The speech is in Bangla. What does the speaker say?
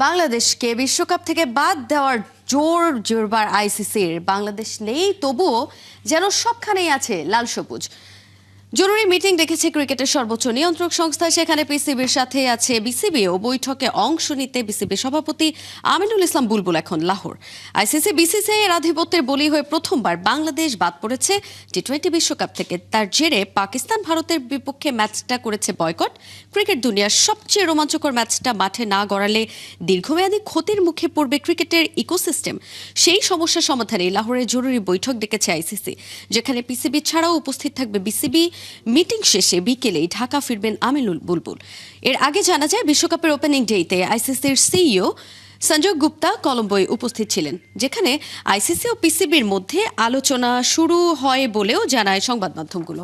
বাংলাদেশকে বিশ্বকাপ থেকে বাদ দেওয়ার জোরবার আইসিসির। বাংলাদেশ নেই, তবুও যেন সবখানেই আছে লাল সবুজ। জরুরি মিটিং ডেকেছে ক্রিকেটের সর্বোচ্চ নিয়ন্ত্রক সংস্থা, সেখানে পিসিবির সাথে আছে বিসিবি ও বৈঠকে অংশ নিতে বিসিবি সভাপতি আমিনুল ইসলাম বুলবুল এখন লাহোর। আইসিসি বিসিসিআই এর আধিপত্যের বলি হয়ে প্রথমবার বাংলাদেশ বাদ পড়েছে টি-20 বিশ্বকাপ থেকে। তার জেরে পাকিস্তান ভারতের বিপক্ষে ম্যাচটা করেছে বয়কট। ক্রিকেট দুনিয়ার সবচেয়ে রোমাঞ্চকর ম্যাচটা মাঠে না গড়ালে দীর্ঘমেয়াদী ক্ষতির মুখে পড়বে ক্রিকেটের ইকোসিস্টেম। সেই সমস্যা সমাধানে লাহোরে জরুরি বৈঠক ডেকেছে আইসিসি, যেখানে পিসিবি ছাড়াও উপস্থিত থাকবে বিসিবি। মিটিং শেষে বিকেলেই ঢাকা ফিরবেন আমিনুল বুলবুল। এর আগে জানা যায়, বিশ্বকাপের ওপেনিং ডেতে আইসিসির সিইও সঞ্জয় গুপ্তা কলম্বোয় উপস্থিত ছিলেন, যেখানে আইসিসি ও পিসিবির মধ্যে আলোচনা শুরু হয় বলেও জানায় সংবাদ মাধ্যমগুলো।